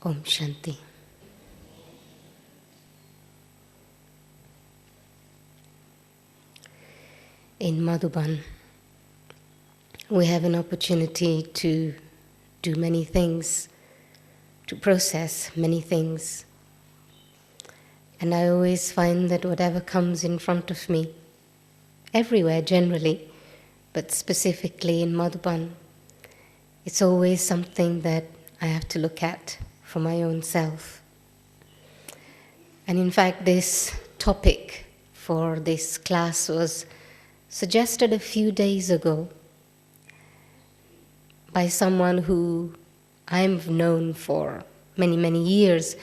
Om Shanti. In Madhuban, we have an opportunity to do many things, to process many things. And I always find that whatever comes in front of me, everywhere generally, but specifically in Madhuban, it's always something that I have to look at for my own self. And in fact, this topic for this class was suggested a few days ago by someone who I've known for many, many years,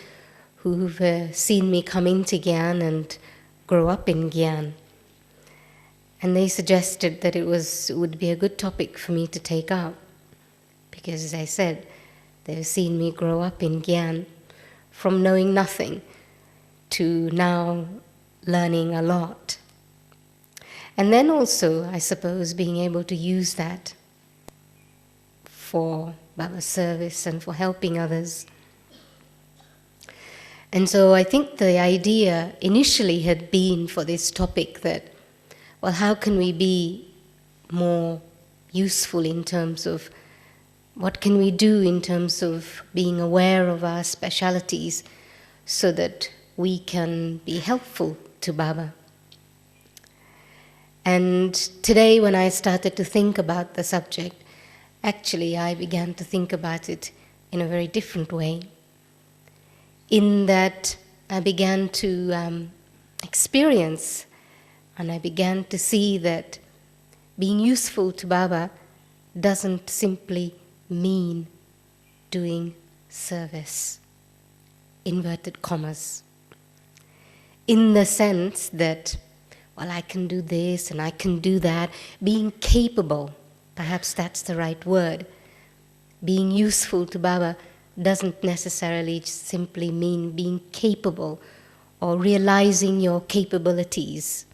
who've seen me come into Gyan and grow up in Gyan. And they suggested that it would be a good topic for me to take up, because as I said, they've seen me grow up in Gyan from knowing nothing to now learning a lot. And then also, I suppose, being able to use that for Baba's service and for helping others. And so I think the idea initially had been for this topic that, well, how can we be more useful in terms of what can we do in terms of being aware of our specialities so that we can be helpful to Baba. And today when I started to think about the subject, actually I began to think about it in a very different way. In that I began to experience and I began to see that being useful to Baba doesn't simply mean doing service, inverted commas, in the sense that, well, I can do this and I can do that, being capable, perhaps that's the right word. Being useful to Baba doesn't necessarily simply mean being capable or realizing your capabilities,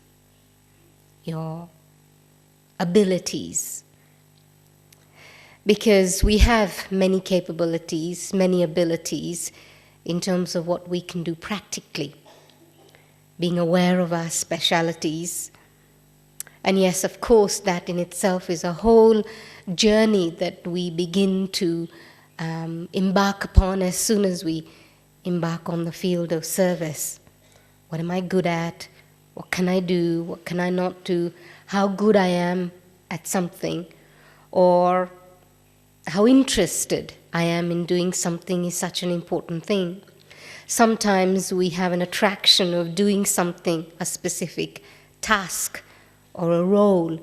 your abilities. Because we have many capabilities, many abilities in terms of what we can do practically. Being aware of our specialities. And yes, of course, that in itself is a whole journey that we begin to embark upon as soon as we embark on the field of service. What am I good at? What can I do? What can I not do? How good I am at something, or how interested I am in doing something is such an important thing. Sometimes we have an attraction of doing something, a specific task or a role,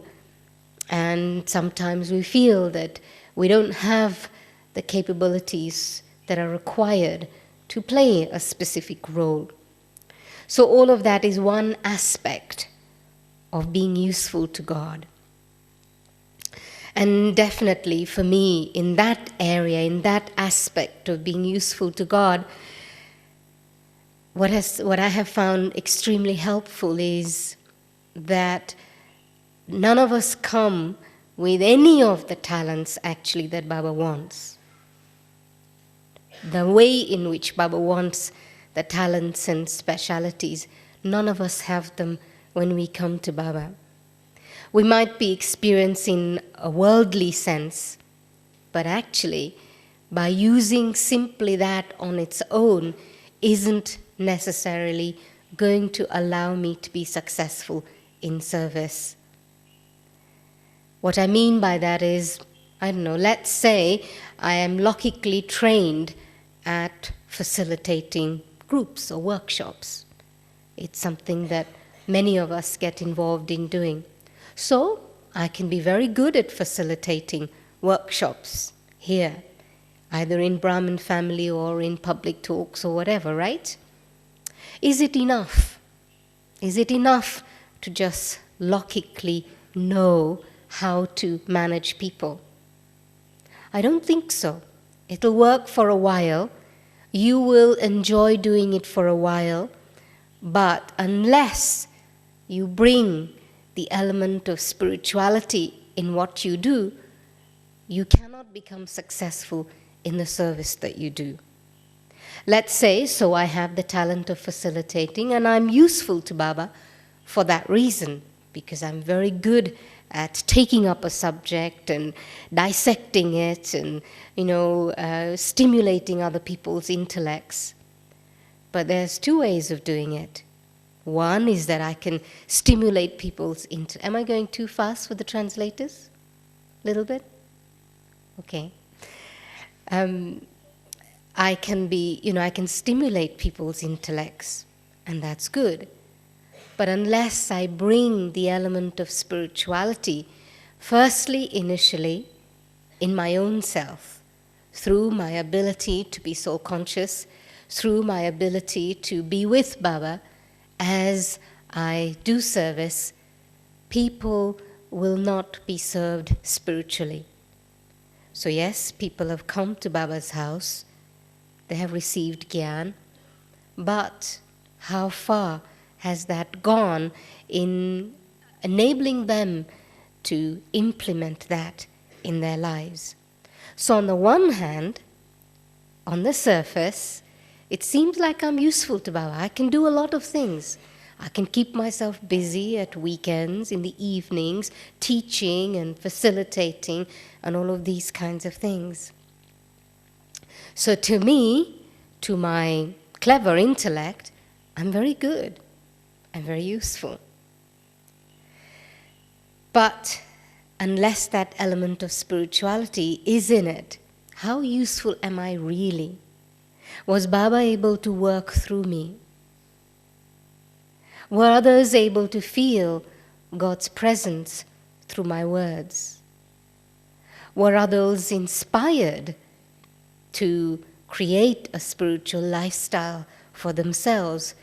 and sometimes we feel that we don't have the capabilities that are required to play a specific role. So all of that is one aspect of being useful to God. And definitely for me, in that area, in that aspect of being useful to God, what I have found extremely helpful is that none of us come with any of the talents actually that Baba wants. The way in which Baba wants the talents and specialities, none of us have them when we come to Baba. We might be experiencing a worldly sense, but actually, by using simply that on its own, isn't necessarily going to allow me to be successful in service. What I mean by that is, I don't know, let's say I am logically trained at facilitating groups or workshops. It's something that many of us get involved in doing. So I can be very good at facilitating workshops here, either in Brahmin family or in public talks or whatever, right? Is it enough? Is it enough to just logically know how to manage people? I don't think so. It'll work for a while. You will enjoy doing it for a while, but unless you bring the element of spirituality in what you do, you cannot become successful in the service that you do. Let's say, so I have the talent of facilitating and I'm useful to Baba for that reason, because I'm very good at taking up a subject and dissecting it and, stimulating other people's intellects. But there's two ways of doing it. One is that I can stimulate people's Am I going too fast for the translators? A little bit? Okay. I can stimulate people's intellects, and that's good. But unless I bring the element of spirituality, firstly, initially, in my own self, through my ability to be soul conscious, through my ability to be with Baba as I do service, people will not be served spiritually. So yes, people have come to Baba's house, they have received Gyan, but how far has that gone in enabling them to implement that in their lives? So on the one hand, on the surface, it seems like I'm useful to Baba. I can do a lot of things. I can keep myself busy at weekends, in the evenings, teaching and facilitating and all of these kinds of things. So to me, to my clever intellect, I'm very good. I'm very useful. But unless that element of spirituality is in it, how useful am I really? Was Baba able to work through me? Were others able to feel God's presence through my words? Were others inspired to create a spiritual lifestyle for themselves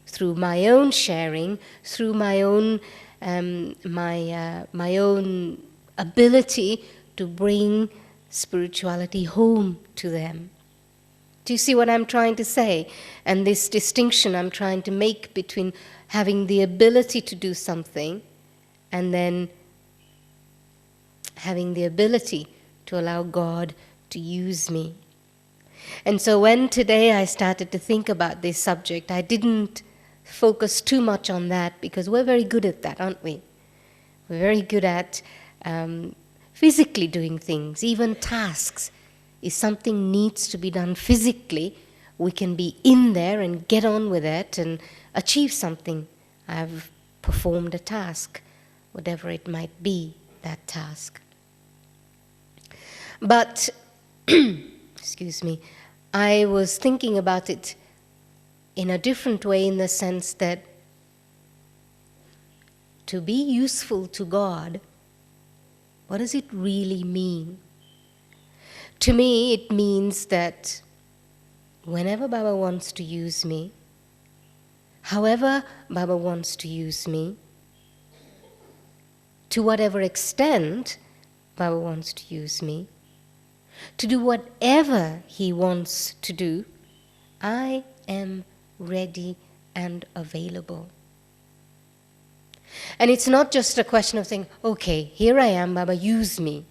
through my own sharing, through my own my own ability to bring spirituality home to them? Do you see what I'm trying to say? And this distinction I'm trying to make between having the ability to do something and then having the ability to allow God to use me. And so when today I started to think about this subject, I didn't focus too much on that, because we're very good at that, aren't we? We're very good at physically doing things, even tasks. If something needs to be done physically, we can be in there and get on with it and achieve something. I've performed a task, whatever it might be, that task. But, excuse me, I was thinking about it in a different way, in the sense that to be useful to God, what does it really mean? To me, it means that whenever Baba wants to use me, however Baba wants to use me, to whatever extent Baba wants to use me, to do whatever he wants to do, I am ready and available. And it's not just a question of saying, okay, here I am, Baba, use me.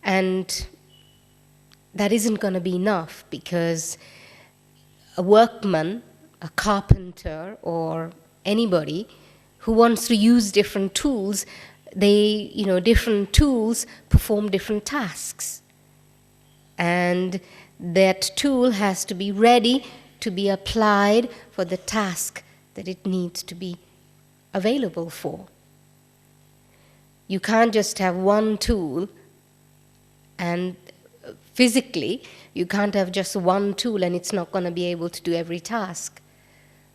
And that isn't going to be enough, because a workman, a carpenter, or anybody who wants to use different tools, different tools perform different tasks. And that tool has to be ready to be applied for the task that it needs to be available for. You can't just have one tool, and physically you can't have just one tool and it's not going to be able to do every task.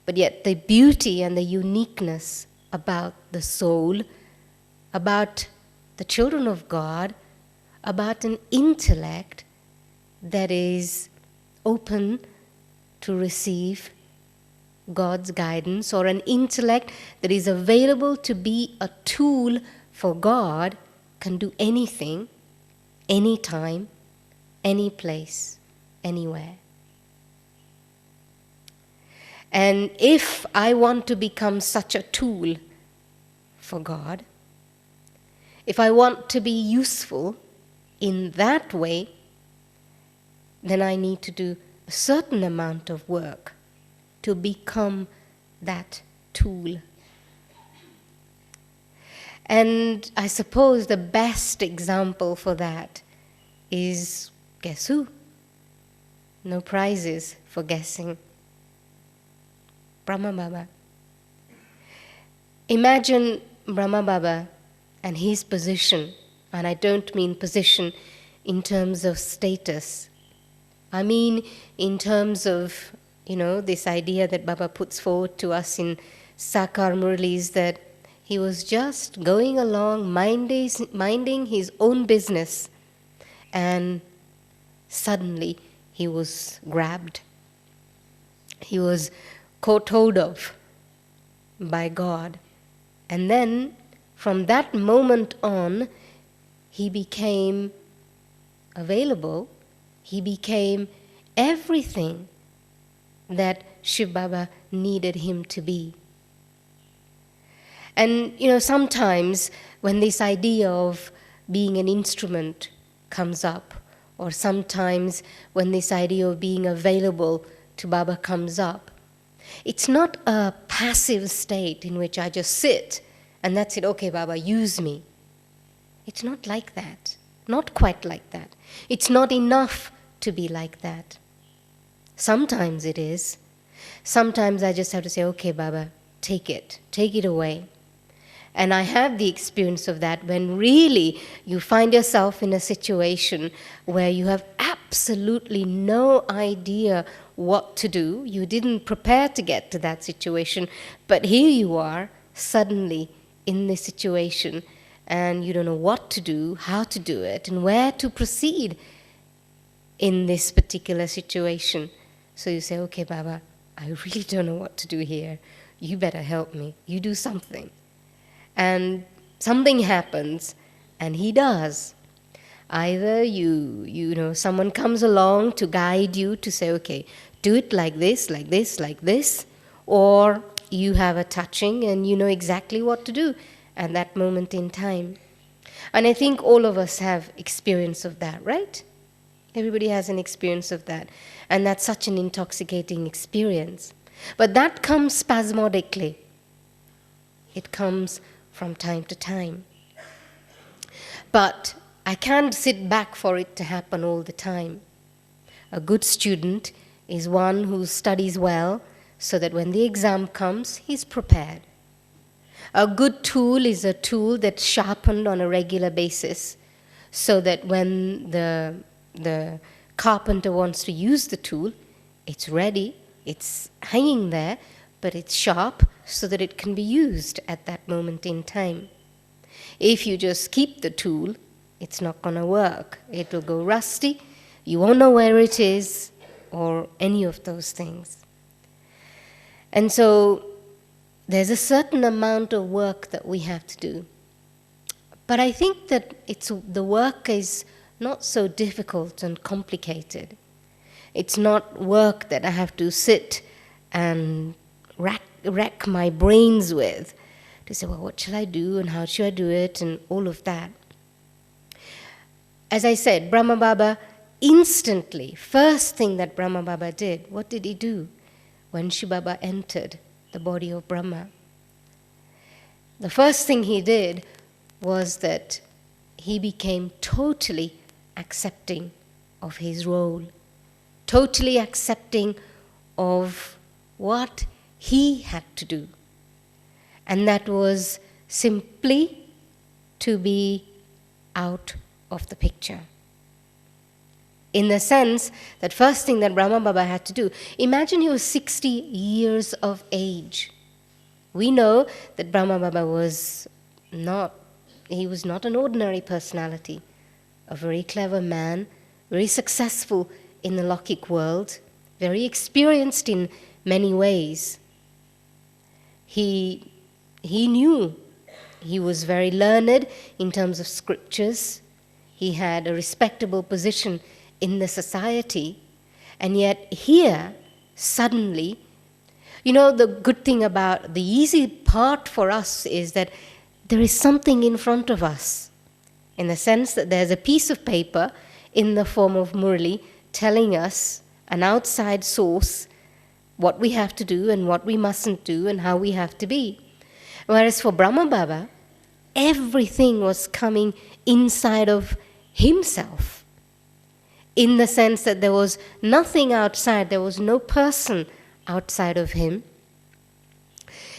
But yet the beauty and the uniqueness about the soul, about the children of God, about an intellect that is open to receive God's guidance, or an intellect that is available to be a tool for God, can do anything, anytime, any place, anywhere. And if I want to become such a tool for God, if I want to be useful in that way, then I need to do a certain amount of work to become that tool. And I suppose the best example for that is, guess who? No prizes for guessing. Brahma Baba. Imagine Brahma Baba and his position, and I don't mean position in terms of status. I mean in terms of, this idea that Baba puts forward to us in Sakar Murlis, that he was just going along, minding his own business, and suddenly he was grabbed. He was caught hold of by God. And then, from that moment on, he became available. He became everything that Shiv Baba needed him to be. And, sometimes when this idea of being an instrument comes up, or sometimes when this idea of being available to Baba comes up, it's not a passive state in which I just sit and that's it, okay, Baba, use me. It's not like that. Not quite like that. It's not enough to be like that. Sometimes it is. Sometimes I just have to say, okay, Baba, take it away. And I have the experience of that when really you find yourself in a situation where you have absolutely no idea what to do. You didn't prepare to get to that situation, but here you are suddenly in this situation and you don't know what to do, how to do it, and where to proceed in this particular situation. So you say, okay, Baba, I really don't know what to do here. You better help me. You do something. And something happens, and he does. Either someone comes along to guide you to say, okay, do it like this, like this, like this, or you have a touching and you know exactly what to do at that moment in time. And I think all of us have experience of that, right? Everybody has an experience of that. And that's such an intoxicating experience. But that comes spasmodically. It comes from time to time. But I can't sit back for it to happen all the time. A good student is one who studies well so that when the exam comes, he's prepared. A good tool is a tool that's sharpened on a regular basis so that when the carpenter wants to use the tool, it's ready, it's hanging there, but it's sharp so that it can be used at that moment in time. If you just keep the tool, it's not going to work. It'll go rusty, you won't know where it is, or any of those things. And so there's a certain amount of work that we have to do. But I think that the work is not so difficult and complicated. It's not work that I have to sit and rack my brains with to say, well, what shall I do and how should I do it and all of that. As I said, Brahma Baba instantly, first thing that Brahma Baba did, what did he do when Shiv Baba entered the body of Brahma? The first thing he did was that he became totally accepting of his role, totally accepting of what he had to do. And that was simply to be out of the picture. In the sense that first thing that Brahma Baba had to do, imagine he was 60 years of age. We know that Brahma Baba was not an ordinary personality, a very clever man, very successful in the Lokik world, very experienced in many ways. He knew, he was very learned in terms of scriptures. He had a respectable position in the society. And yet here, suddenly, the good thing about the easy part for us is that there is something in front of us, in the sense that there's a piece of paper in the form of Murli telling us, an outside source, what we have to do and what we mustn't do and how we have to be. Whereas for Brahma Baba, everything was coming inside of himself, in the sense that there was nothing outside, there was no person outside of him.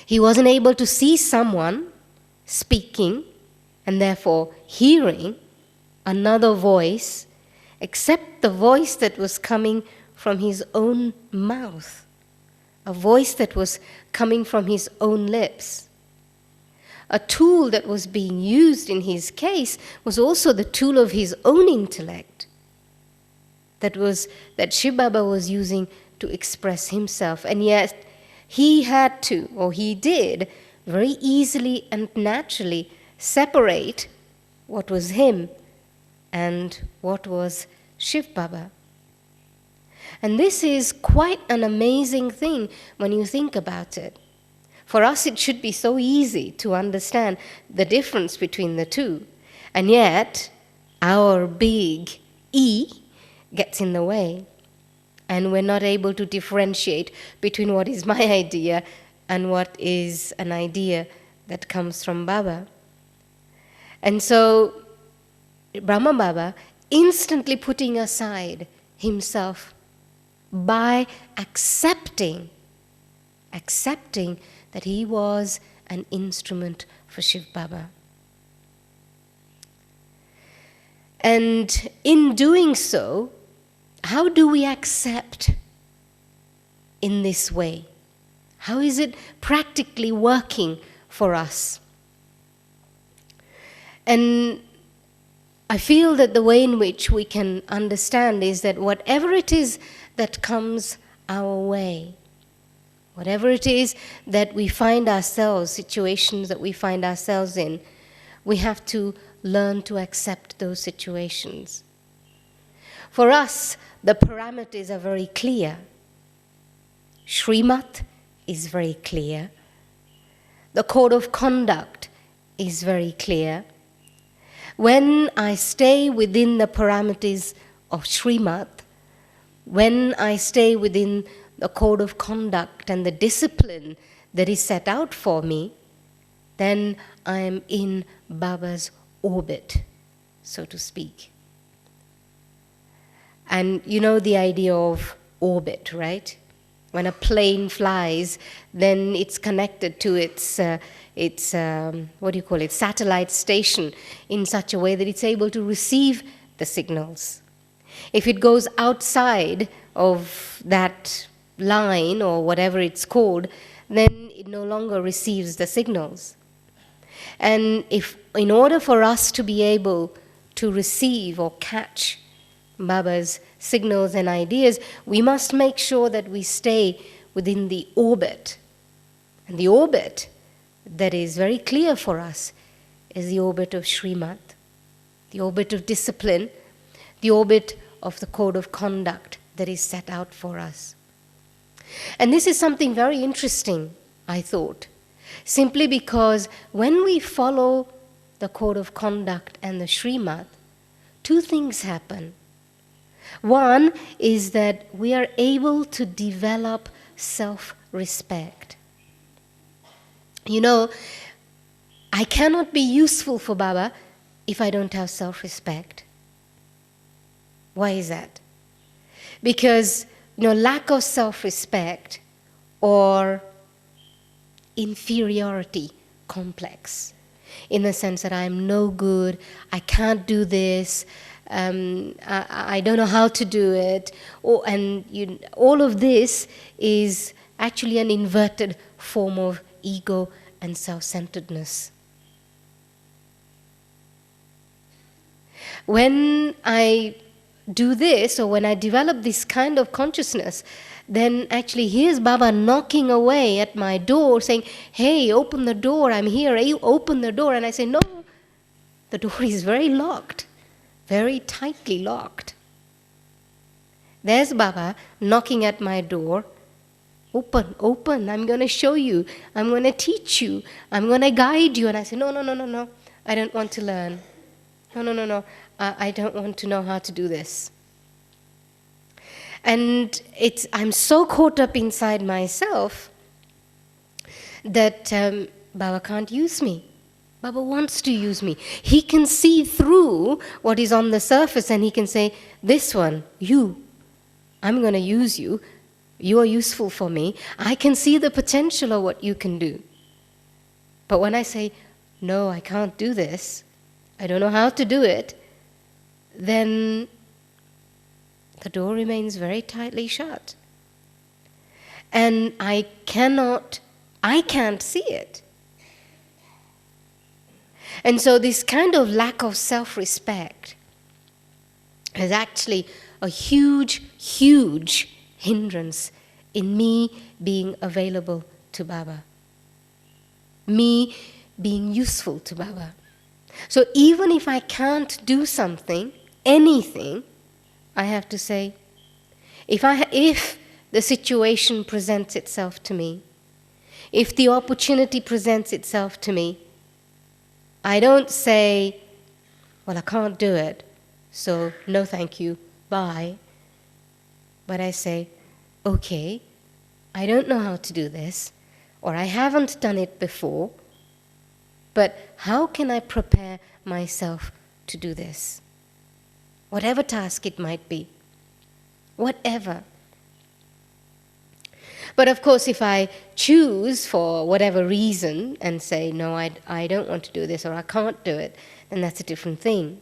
He wasn't able to see someone speaking and therefore hearing another voice except the voice that was coming from his own mouth, a voice that was coming from his own lips. A tool that was being used in his case was also the tool of his own intellect, that Shiv Baba was using to express himself. And yet he had to, or he did, very easily and naturally separate what was him and what was Shiv Baba. And this is quite an amazing thing when you think about it. For us, it should be so easy to understand the difference between the two. And yet, our big E gets in the way. And we're not able to differentiate between what is my idea and what is an idea that comes from Baba. And so, Brahma Baba instantly putting aside himself by accepting that he was an instrument for Shiv Baba. And in doing so, how do we accept in this way? How is it practically working for us? And I feel that the way in which we can understand is that whatever it is that comes our way, whatever it is that we find ourselves, situations that we find ourselves in, we have to learn to accept those situations. For us, the parameters are very clear. Srimat is very clear. The code of conduct is very clear. When I stay within the parameters of Srimat, when I stay within the code of conduct and the discipline that is set out for me, then I am in Baba's orbit, so to speak. And you know the idea of orbit, right? When a plane flies, then it's connected to its satellite station in such a way that it's able to receive the signals. If it goes outside of that line or whatever it's called, then it no longer receives the signals. And if, in order for us to be able to receive or catch Baba's signals and ideas, we must make sure that we stay within the orbit. And the orbit that is very clear for us is the orbit of Srimat, the orbit of discipline, the orbit of the code of conduct that is set out for us. And this is something very interesting, I thought, simply because when we follow the code of conduct and the Srimat, two things happen. One is that we are able to develop self-respect. You know, I cannot be useful for Baba if I don't have self-respect. Why is that? Because, lack of self-respect or inferiority complex, in the sense that I'm no good, I can't do this, I don't know how to do it, all of this is actually an inverted form of ego and self-centeredness. When I do this, or when I develop this kind of consciousness, then actually here's Baba knocking away at my door saying, hey, open the door, I'm here, you open the door. And I say, no, the door is very locked, very tightly locked. There's Baba knocking at my door. Open, open, I'm going to show you, I'm going to teach you, I'm going to guide you. And I say, no, I don't want to learn. No, I don't want to know how to do this. And I'm so caught up inside myself that Baba can't use me. Baba wants to use me. He can see through what is on the surface and he can say, this one, you, I'm going to use you. You are useful for me. I can see the potential of what you can do. But when I say, no, I can't do this, I don't know how to do it, then the door remains very tightly shut. And I can't see it. And so this kind of lack of self-respect is actually a huge, huge hindrance in me being available to Baba, me being useful to Baba. So even if I can't do something, anything, I have to say, if the situation presents itself to me, if the opportunity presents itself to me, I don't say, well, I can't do it, so no thank you, bye. But I say, okay, I don't know how to do this, or I haven't done it before, but how can I prepare myself to do this? Whatever task it might be, whatever. But of course, if I choose for whatever reason and say, no, I don't want to do this or I can't do it, then that's a different thing.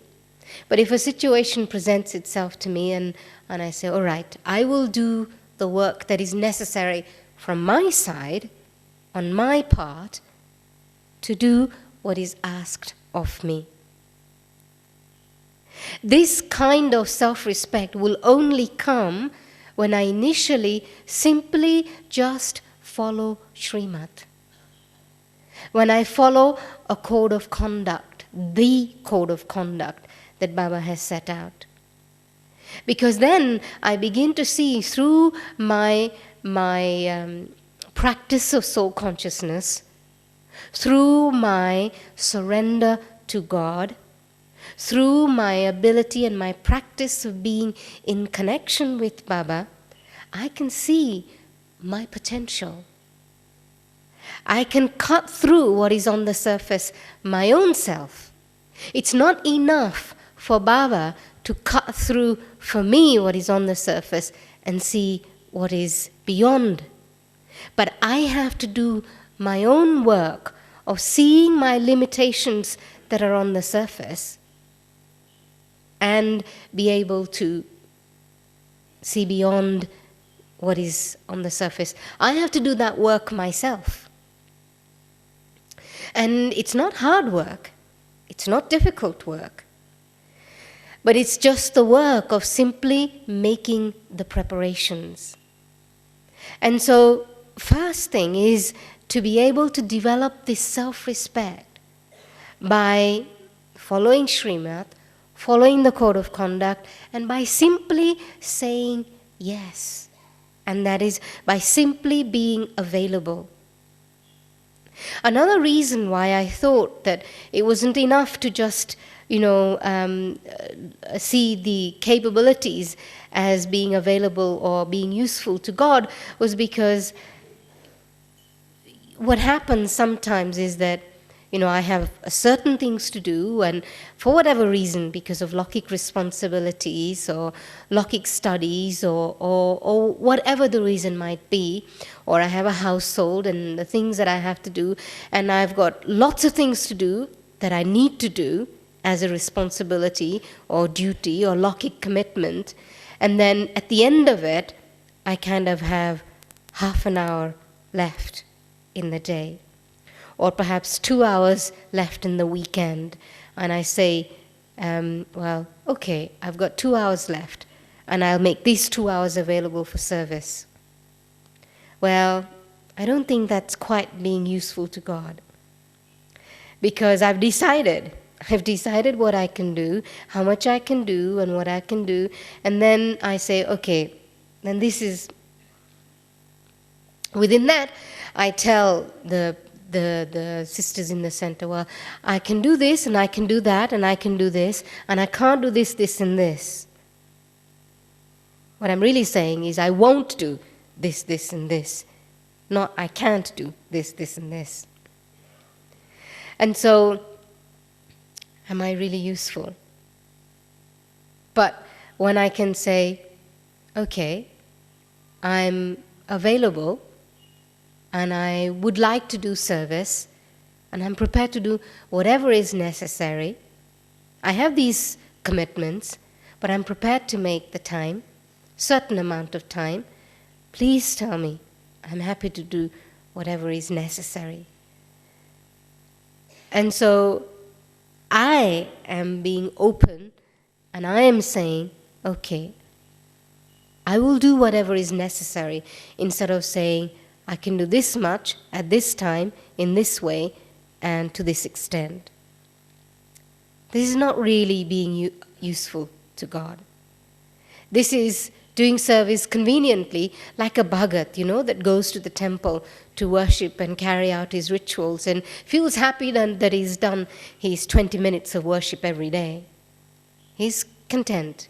But if a situation presents itself to me and I say, all right, I will do the work that is necessary from my side, on my part, to do what is asked of me. This kind of self-respect will only come when I initially simply just follow Srimad. When I follow a code of conduct, the code of conduct that Baba has set out. Because then I begin to see through my practice of soul consciousness, through my surrender to God, through my ability and my practice of being in connection with Baba, I can see my potential. I can cut through what is on the surface, my own self. It's not enough for Baba to cut through for me what is on the surface and see what is beyond. But I have to do my own work of seeing my limitations that are on the surface and be able to see beyond what is on the surface. I have to do that work myself. And it's not hard work. It's not difficult work. But it's just the work of simply making the preparations. And so, first thing is to be able to develop this self-respect by following Srimad, following the code of conduct, and by simply saying yes. And that is by simply being available. Another reason why I thought that it wasn't enough to just, see the capabilities as being available or being useful to God was because what happens sometimes is that I have certain things to do, and for whatever reason, because of Lokik responsibilities or Lokik studies or whatever the reason might be, or I have a household and the things that I have to do, and I've got lots of things to do that I need to do as a responsibility or duty or Lokik commitment, and then at the end of it, I kind of have half an hour left in the day. Or perhaps 2 hours left in the weekend, and I say, well, okay, I've got 2 hours left, and I'll make these 2 hours available for service. Well, I don't think that's quite being useful to God. Because I've decided what I can do, how much I can do, and what I can do, and then I say, okay, then this is, within that, I tell the sisters in the center, well, I can do this, and I can do that, and I can do this, and I can't do this, this, and this. What I'm really saying is I won't do this, this, and this. Not I can't do this, this, and this. And so, am I really useful? But when I can say, okay, I'm available and I would like to do service and I'm prepared to do whatever is necessary. I have these commitments, but I'm prepared to make the time, certain amount of time. Please tell me. I'm happy to do whatever is necessary. And so I am being open and I am saying, okay, I will do whatever is necessary, instead of saying, I can do this much at this time, in this way, and to this extent. This is not really being useful to God. This is doing service conveniently, like a bhagat, that goes to the temple to worship and carry out his rituals and feels happy that he's done his 20 minutes of worship every day. He's content.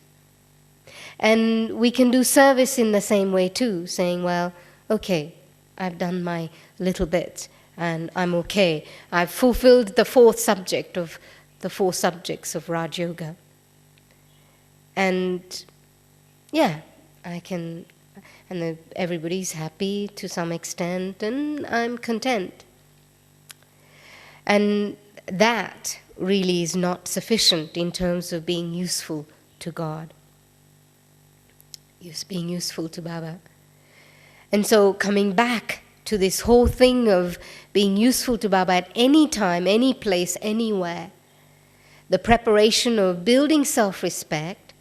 And we can do service in the same way too, saying, well, okay, I've done my little bit and I'm okay. I've fulfilled the fourth subject of the 4 subjects of Raj Yoga. And yeah, I can, and everybody's happy to some extent and I'm content. And that really is not sufficient in terms of being useful to God, being useful to Baba. And so coming back to this whole thing of being useful to Baba at any time, any place, anywhere, the preparation of building self-respect,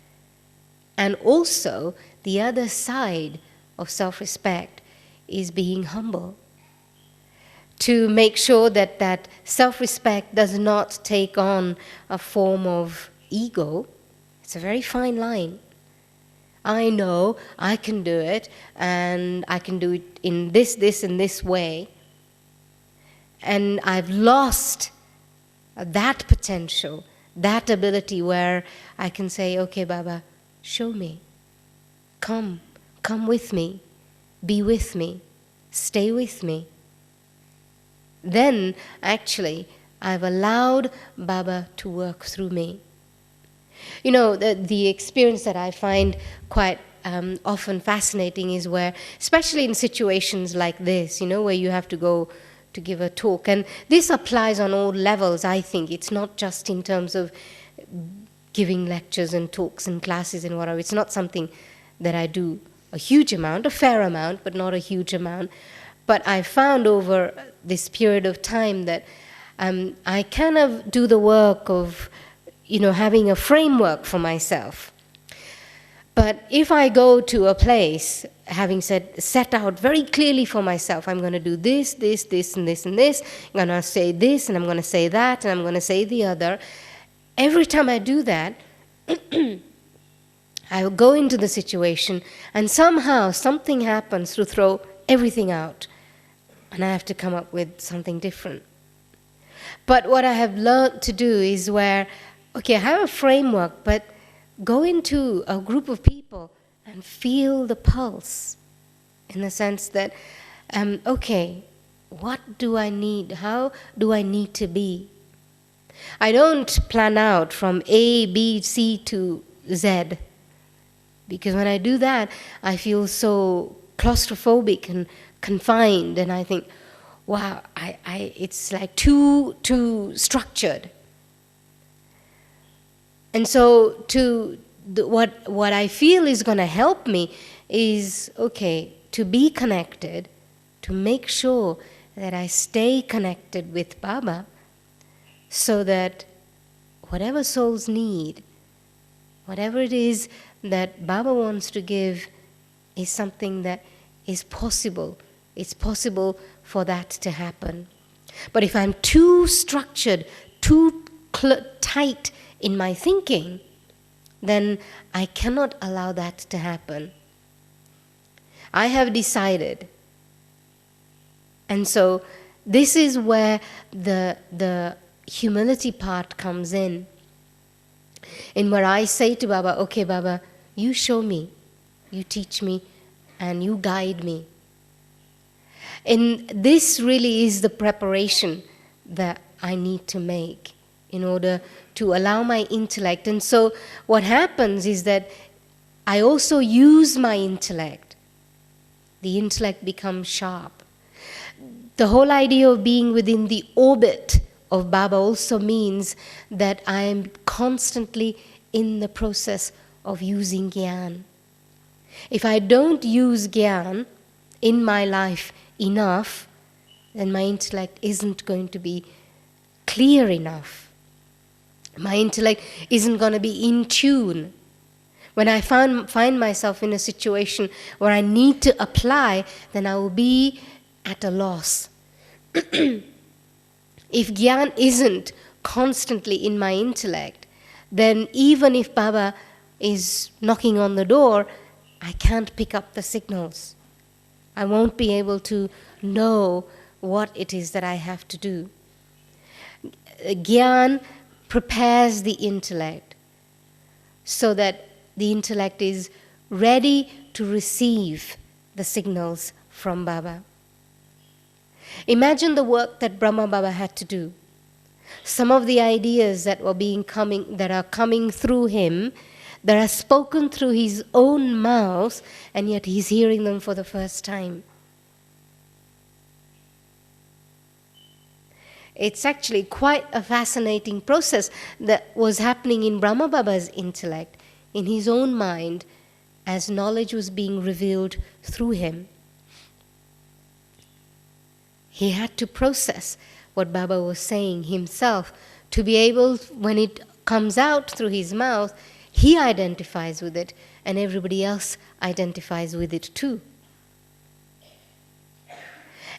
and also the other side of self-respect is being humble. To make sure that that self-respect does not take on a form of ego. It's a very fine line. I know I can do it, and I can do it in this, and this way. And I've lost that potential, that ability where I can say, okay, Baba, show me. Come with me. Be with me. Stay with me. Then, actually, I've allowed Baba to work through me. The experience that I find quite often fascinating is where, especially in situations like this, where you have to go to give a talk. And this applies on all levels, I think. It's not just in terms of giving lectures and talks and classes and whatever. It's not something that I do a huge amount, a fair amount, but not a huge amount. But I found over this period of time that I kind of do the work of, having a framework for myself. But if I go to a place, having set out very clearly for myself, I'm going to do this, this, this, and this, and this, I'm going to say this, and I'm going to say that, and I'm going to say the other. Every time I do that, I will go into the situation, and somehow something happens to throw everything out, and I have to come up with something different. But what I have learned to do is where, okay, I have a framework, but go into a group of people and feel the pulse, in the sense that, okay, what do I need? How do I need to be? I don't plan out from A, B, C to Z, because when I do that, I feel so claustrophobic and confined, and I think, wow, it's like too structured. And so what I feel is going to help me is, okay, to be connected, to make sure that I stay connected with Baba, so that whatever souls need, whatever it is that Baba wants to give, is something that is possible. It's possible for that to happen. But if I'm too structured, too tight in my thinking, then I cannot allow that to happen. I have decided. And so this is where the humility part comes in where I say to Baba, okay, Baba, you show me. you teach me, and you guide me. And this really is the preparation that I need to make in order to allow my intellect. And so what happens is that I also use my intellect. The intellect becomes sharp. The whole idea of being within the orbit of Baba also means that I am constantly in the process of using Gyan. If I don't use Gyan in my life enough, then my intellect isn't going to be clear enough. My intellect isn't going to be in tune. When I find myself in a situation where I need to apply, then I will be at a loss. If Gyan isn't constantly in my intellect, then even if Baba is knocking on the door, I can't pick up the signals. I won't be able to know what it is that I have to do. Gyan prepares the intellect so that the intellect is ready to receive the signals from Baba. Imagine the work that Brahma Baba had to do. Some of the ideas that are coming through him, that are spoken through his own mouth, and yet he's hearing them for the first time. It's actually quite a fascinating process that was happening in Brahma Baba's intellect, in his own mind, as knowledge was being revealed through him. He had to process what Baba was saying himself to be able, when it comes out through his mouth, he identifies with it and everybody else identifies with it too.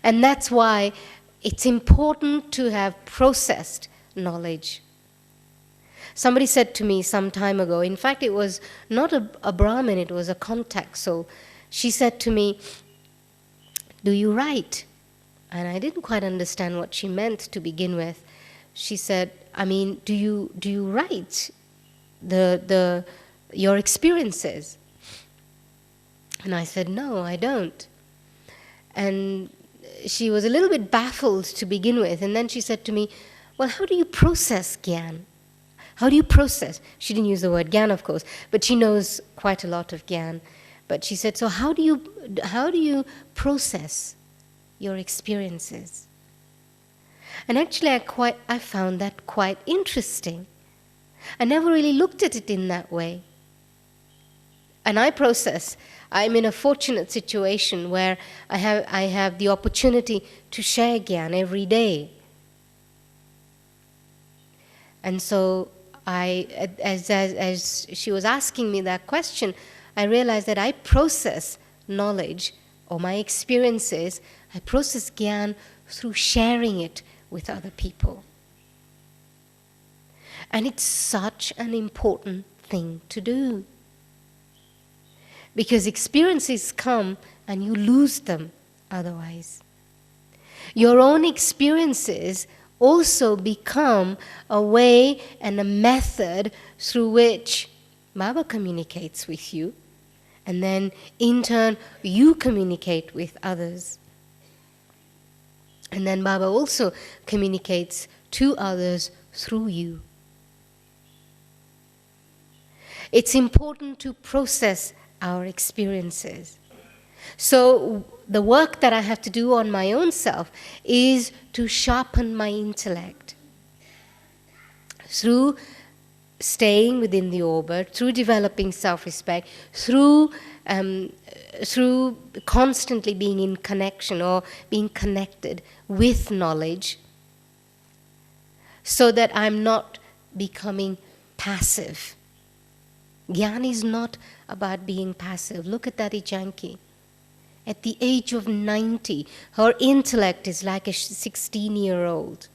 And that's why it's important to have processed knowledge. Somebody said to me some time ago, in fact it was not a Brahmin, it was a contact soul. She said to me, "Do you write?" And I didn't quite understand what she meant to begin with. She said, do you write your experiences? And I said, "No, I don't." And she was a little bit baffled to begin with. And then she said to me, "Well, how do you process Gyan? How do you process?" She didn't use the word Gyan, of course, but she knows quite a lot of Gyan. But she said, "So how do you process your experiences?" And actually I found that quite interesting. I never really looked at it in that way. And I'm in a fortunate situation where I have the opportunity to share Gyan every day. And so as she was asking me that question, I realized that I process knowledge or my experiences, I process Gyan through sharing it with other people. And it's such an important thing to do. Because experiences come and you lose them otherwise. Your own experiences also become a way and a method through which Baba communicates with you, and then in turn you communicate with others. And then Baba also communicates to others through you. It's important to process our experiences. So the work that I have to do on my own self is to sharpen my intellect through staying within the orbit, through developing self-respect, through constantly being in connection or being connected with knowledge, so that I'm not becoming passive. Gyan is not about being passive. Look at Dadi Janki. At the age of 90, her intellect is like a 16-year-old.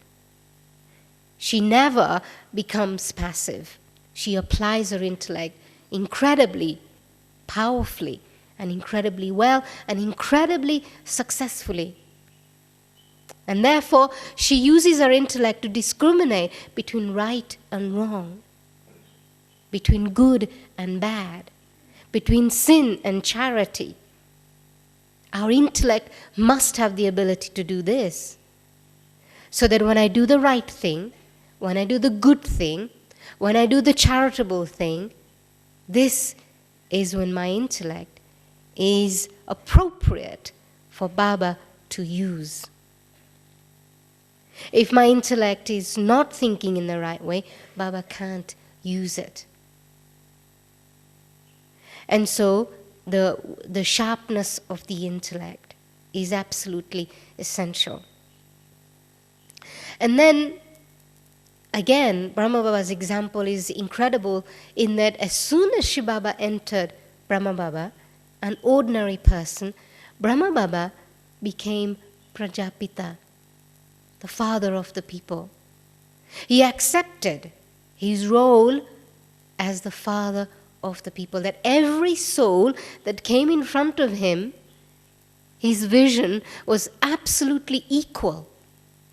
She never becomes passive. She applies her intellect incredibly powerfully and incredibly well and incredibly successfully. And therefore, she uses her intellect to discriminate between right and wrong, between good and bad, between sin and charity. Our intellect must have the ability to do this. So that when I do the right thing, when I do the good thing, when I do the charitable thing, this is when my intellect is appropriate for Baba to use. If my intellect is not thinking in the right way, Baba can't use it. And so the sharpness of the intellect is absolutely essential. And then, again, Brahma Baba's example is incredible in that as soon as Shiv Baba entered Brahma Baba, an ordinary person, Brahma Baba became Prajapita, the father of the people. He accepted his role as the father of the people, that every soul that came in front of him, his vision was absolutely equal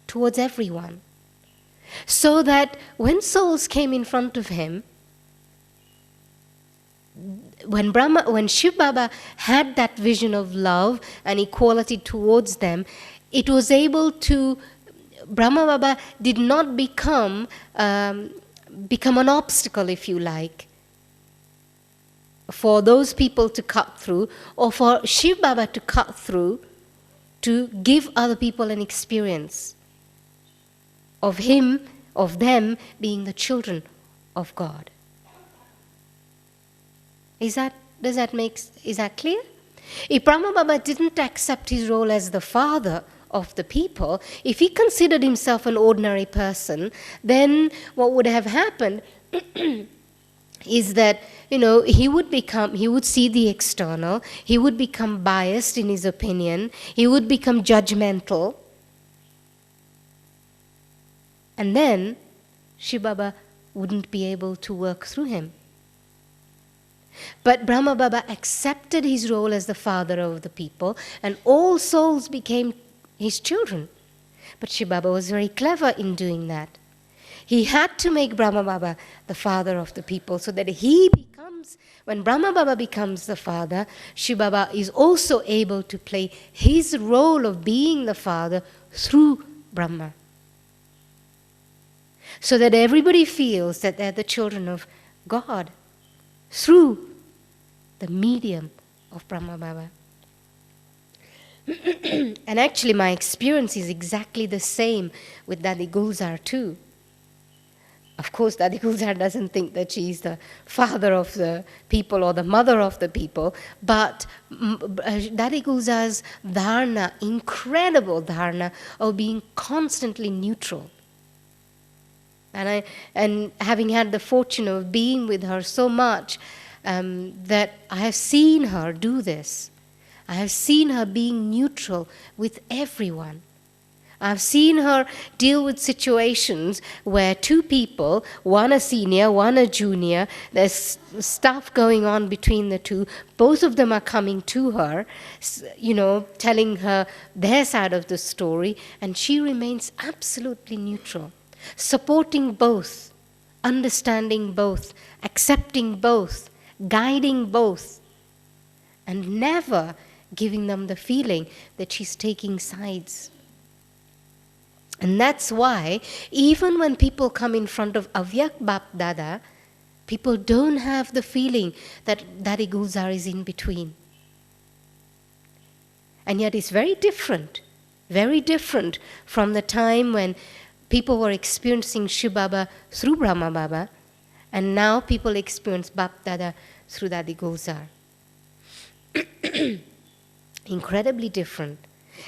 towards everyone. So that when souls came in front of him, when Shiv Baba had that vision of love and equality towards them, it was able to, Brahma Baba did not become an obstacle, if you like, for those people to cut through, or for Shiv Baba to cut through to give other people an experience of him, of them being the children of God. Is that clear? If Brahma Baba didn't accept his role as the father of the people, if he considered himself an ordinary person, then what would have happened is that, he would see the external, he would become biased in his opinion, he would become judgmental, and then Shiv Baba wouldn't be able to work through him. But Brahma Baba accepted his role as the father of the people, and all souls became his children. But Shiv Baba was very clever in doing that. He had to make Brahma Baba the father of the people, so that when Brahma Baba becomes the father, Shiv Baba is also able to play his role of being the father through Brahma. So that everybody feels that they're the children of God through the medium of Brahma Baba. And actually my experience is exactly the same with Dadi Gulzar too. Of course, Dadi Gulzar doesn't think that she's the father of the people or the mother of the people, but Dadi Gulzar's dharana, incredible dharana of being constantly neutral. And having had the fortune of being with her so much, that I have seen her do this. I have seen her being neutral with everyone. I've seen her deal with situations where two people, one a senior, one a junior, there's stuff going on between the two. Both of them are coming to her, telling her their side of the story, and she remains absolutely neutral, supporting both, understanding both, accepting both, guiding both, and never giving them the feeling that she's taking sides. And that's why, even when people come in front of Avyak Bap Dada, people don't have the feeling that Dadi Gulzar is in between. And yet it's very different from the time when people were experiencing Shiv Baba through Brahma Baba, and now people experience Bap Dada through Dadi Gulzar. Incredibly different.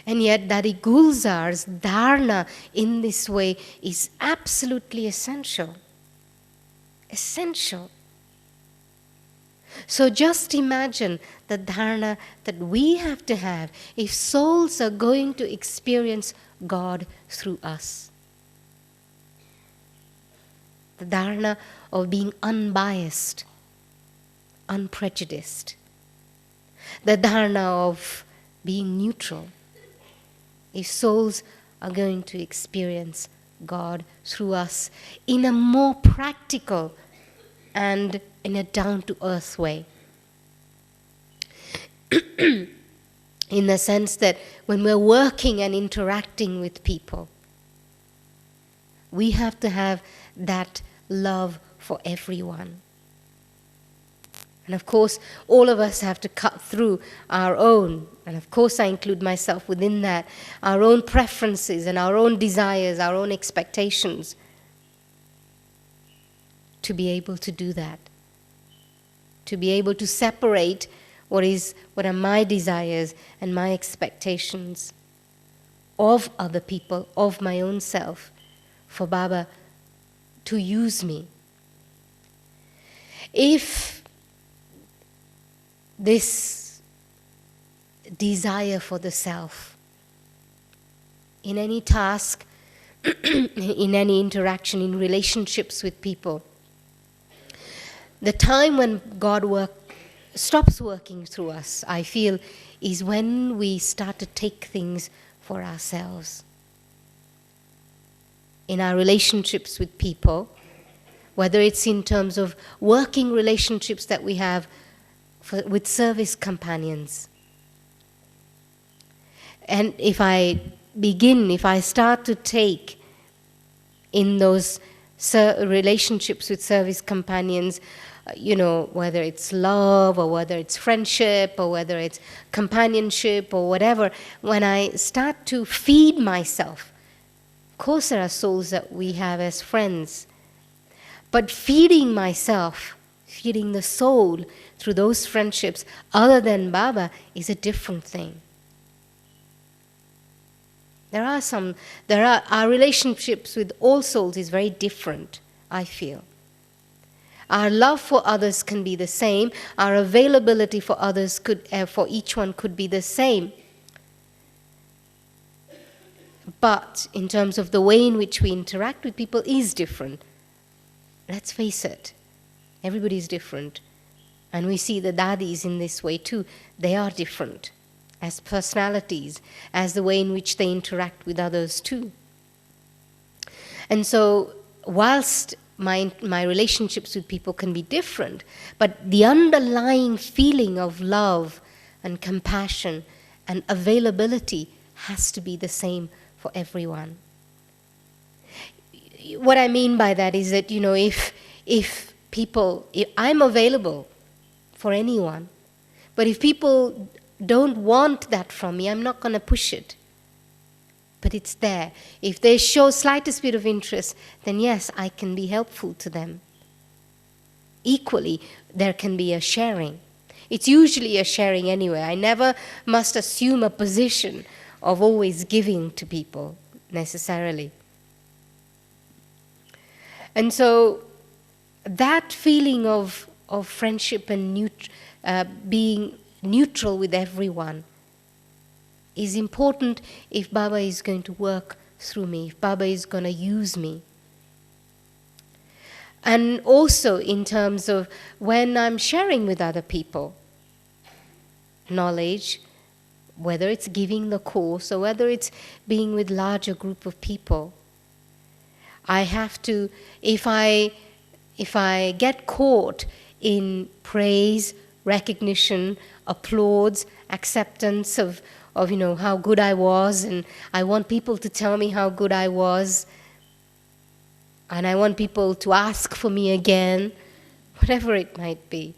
And yet Dadi Gulzar's dharana in this way is absolutely essential. Essential. So just imagine the dharana that we have to have if souls are going to experience God through us. The dharana of being unbiased, unprejudiced. The dharana of being neutral. If souls are going to experience God through us in a more practical and in a down-to-earth way. in the sense that when we're working and interacting with people, we have to have that love for everyone. And of course, all of us have to cut through our own, and of course I include myself within that, our own preferences and our own desires, our own expectations, to be able to do that. To be able to separate what are my desires and my expectations of other people, of my own self, for Baba to use me. If this desire for the self, in any task, in any interaction, in relationships with people, the time when God stops working through us, I feel, is when we start to take things for ourselves. In our relationships with people, whether it's in terms of working relationships that we have with service companions. And if I start to take in those relationships with service companions, whether it's love or whether it's friendship or whether it's companionship or whatever, when I start to feed myself, of course there are souls that we have as friends, but feeding myself, feeding the soul through those friendships other than Baba is a different thing. Our relationships with all souls is very different, I feel. Our love for others can be the same. Our availability for others for each one could be the same. But in terms of the way in which we interact with people is different. Let's face it, everybody's different. And we see the dadis in this way too. They are different as personalities, as the way in which they interact with others too. And so, whilst my relationships with people can be different, but the underlying feeling of love and compassion and availability has to be the same for everyone. What I mean by that is that, if I'm available for anyone, but if people don't want that from me, I'm not going to push it. But it's there. If they show slightest bit of interest, then yes, I can be helpful to them. Equally, there can be a sharing. It's usually a sharing anyway. I never must assume a position of always giving to people, necessarily. And so, that feeling of friendship and being neutral with everyone is important if Baba is going to work through me, if Baba is going to use me. And also in terms of when I'm sharing with other people knowledge, whether it's giving the course or whether it's being with larger group of people, I have to, if I get caught in praise, recognition, applause, acceptance of how good I was, and I want people to tell me how good I was, and I want people to ask for me again, whatever it might be.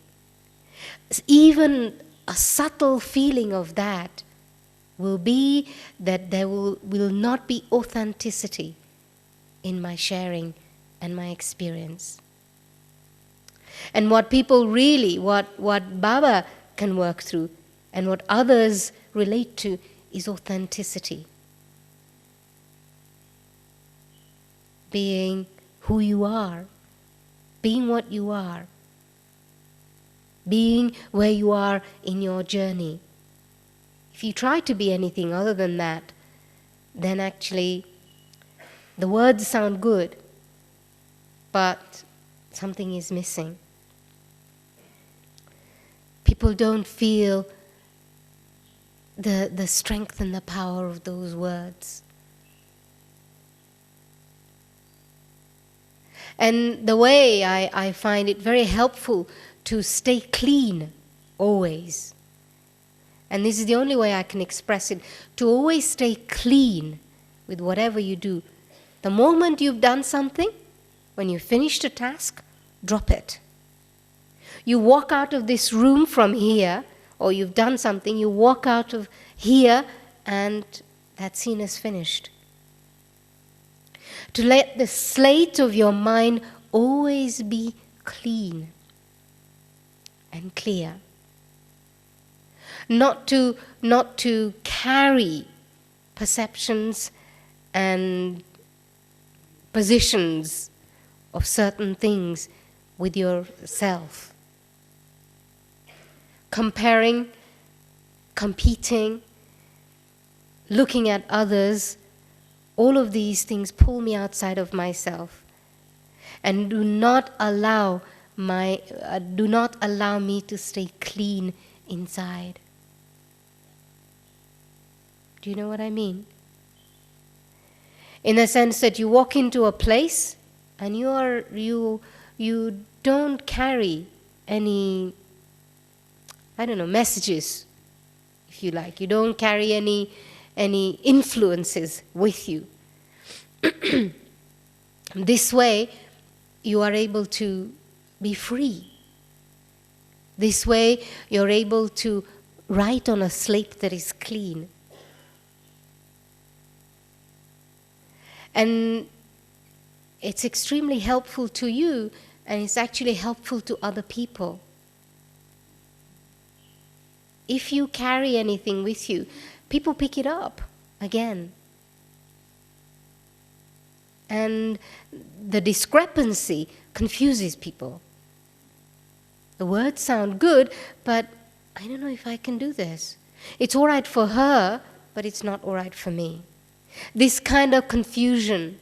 Even a subtle feeling of that will be that there will not be authenticity in my sharing and my experience. And what people really, what Baba can work through and what others relate to is authenticity. Being who you are, being what you are, being where you are in your journey. If you try to be anything other than that, then actually the words sound good, but something is missing. People don't feel the strength and the power of those words. And the way I find it very helpful to stay clean always And this is the only way I can express it, to always stay clean with whatever you do. The moment you've done something, when you've finished a task, drop it. You walk out of this room from here, or you've done something, you walk out of here, and that scene is finished. To let the slate of your mind always be clean and clear. Not to carry perceptions and positions of certain things with yourself. Comparing, competing, looking at others, all of these things pull me outside of myself and do not allow me to stay clean inside. Do you know what I mean? In the sense that you walk into a place and you don't carry any, messages, if you like. You don't carry any influences with you. This way, you are able to be free. This way, you're able to write on a slate that is clean. And it's extremely helpful to you, and it's actually helpful to other people. If you carry anything with you, people pick it up again. And the discrepancy confuses people. The words sound good, but I don't know if I can do this. It's all right for her, but it's not all right for me. This kind of confusion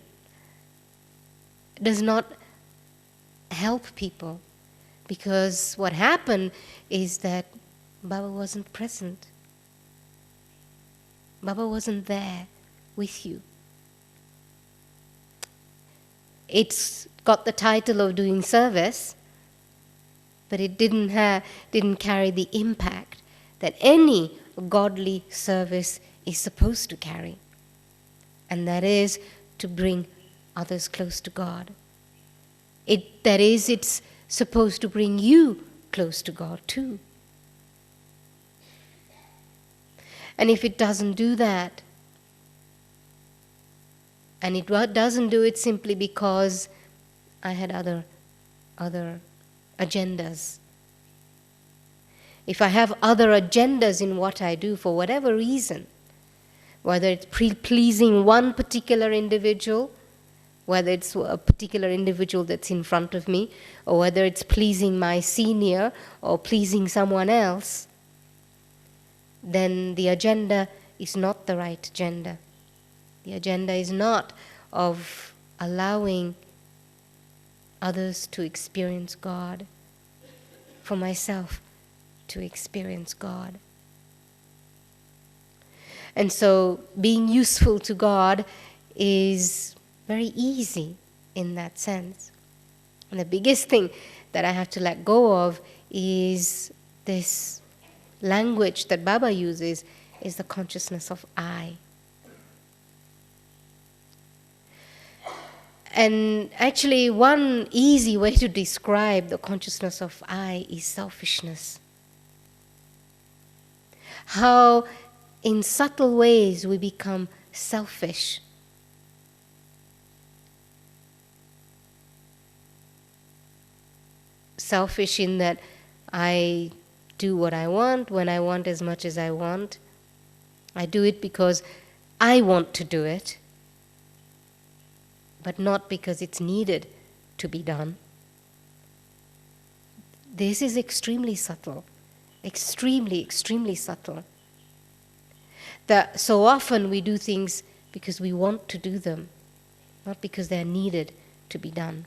does not help people, because what happened is that Baba wasn't present. Baba wasn't there with you. It's got the title of doing service, but it didn't carry the impact that any godly service is supposed to carry. And that is to bring others close to God. It's supposed to bring you close to God too. And if it doesn't do that, and it doesn't do it simply because I had other agendas. If I have other agendas in what I do for whatever reason, whether it's pleasing one particular individual, whether it's a particular individual that's in front of me, or whether it's pleasing my senior or pleasing someone else, then the agenda is not the right agenda. The agenda is not of allowing others to experience God, for myself to experience God. And so being useful to God is very easy in that sense. And the biggest thing that I have to let go of is this language that Baba uses, is the consciousness of I. And actually, one easy way to describe the consciousness of I is selfishness. How in subtle ways we become selfish. Selfish in that I do what I want, when I want, as much as I want. I do it because I want to do it, but not because it's needed to be done. This is extremely subtle, extremely, extremely subtle. That so often we do things because we want to do them, not because they're needed to be done.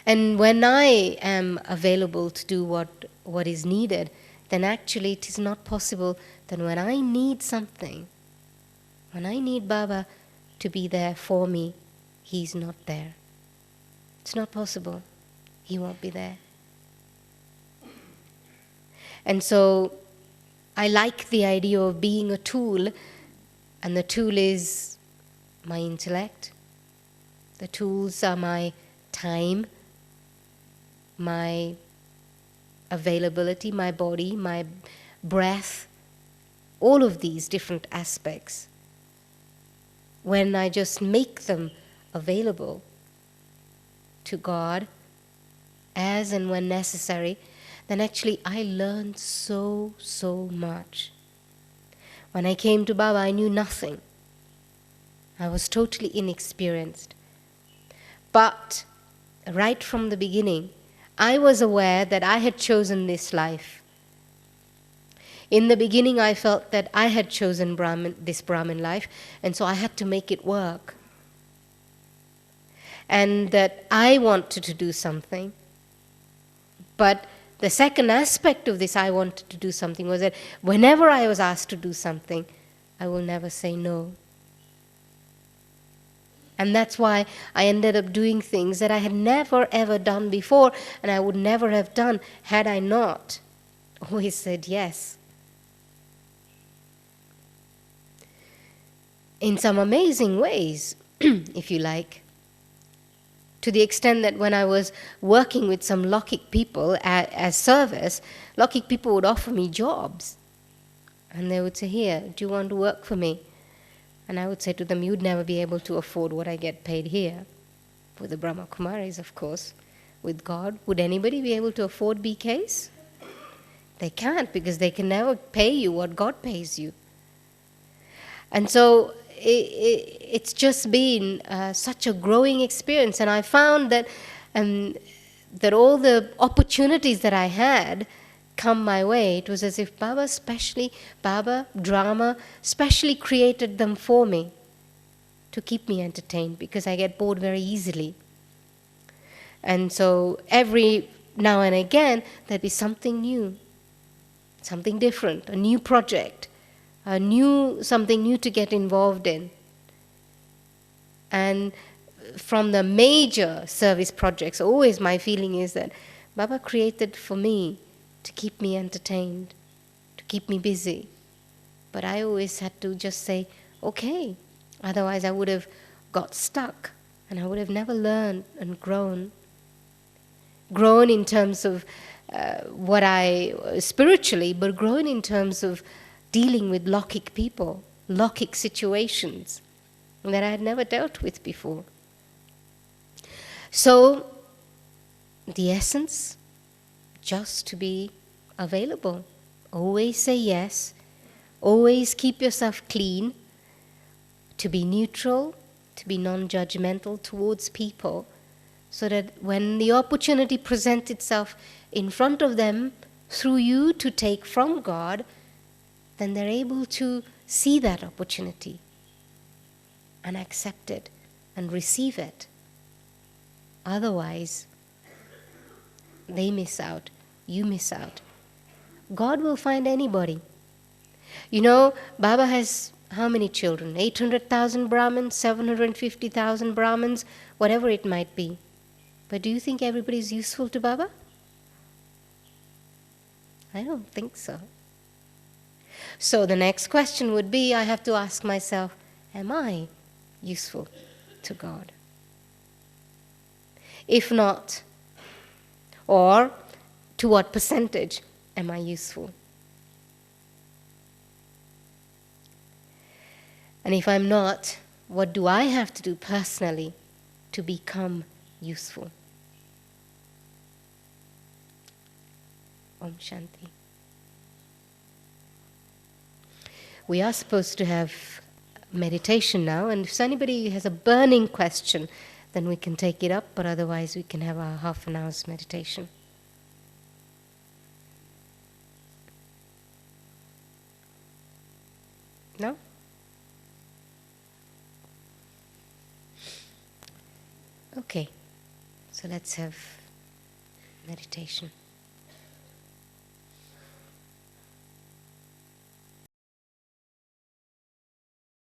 And when I am available to do what is needed, then actually it is not possible that when I need something, when I need Baba to be there for me, he's not there. It's not possible. He won't be there. And so I like the idea of being a tool, and the tool is my intellect. The tools are my time, my availability, my body, my breath, all of these different aspects. When I just make them available to God as and when necessary, then actually I learned so much. When I came to Baba, I knew nothing. I was totally inexperienced. But right from the beginning, I was aware that I had chosen this life. In the beginning, I felt that I had chosen this Brahmin life, and so I had to make it work. And that I wanted to do something. But the second aspect of this I wanted to do something was that whenever I was asked to do something, I will never say no. And that's why I ended up doing things that I had never ever done before, and I would never have done had I not always said yes. In some amazing ways, if you like. To the extent that when I was working with some Lokik people as service, Lokik people would offer me jobs. And they would say, "Here, do you want to work for me?" And I would say to them, "You'd never be able to afford what I get paid here." With the Brahma Kumaris, of course. With God, would anybody be able to afford BKs? They can't, because they can never pay you what God pays you. And so it's just been such a growing experience. And I found that that all the opportunities that I had come my way, it was as if Baba, drama, specially created them for me to keep me entertained, because I get bored very easily. And so every now and again, there'd be something new, something different, a new project, something new to get involved in. And from the major service projects, always my feeling is that Baba created for me to keep me entertained, to keep me busy. But I always had to just say, okay. Otherwise I would have got stuck, and I would have never learned and grown. Grown in terms of spiritually, but grown in terms of dealing with Lokik people, Lokik situations that I had never dealt with before. So, the essence, just to be available. Always say yes. Always keep yourself clean. To be neutral, to be non-judgmental towards people, so that when the opportunity presents itself in front of them through you to take from God, then they're able to see that opportunity and accept it and receive it. Otherwise, they miss out, you miss out. God will find anybody. You know, Baba has how many children? 800,000 Brahmins, 750,000 Brahmins, whatever it might be. But do you think everybody is useful to Baba? I don't think so. So the next question would be, I have to ask myself, am I useful to God? If not, or to what percentage am I useful? And if I'm not, what do I have to do personally to become useful? Om Shanti. We are supposed to have meditation now, and if anybody has a burning question, then we can take it up, but otherwise we can have our half an hour's meditation. No? Okay, so let's have meditation.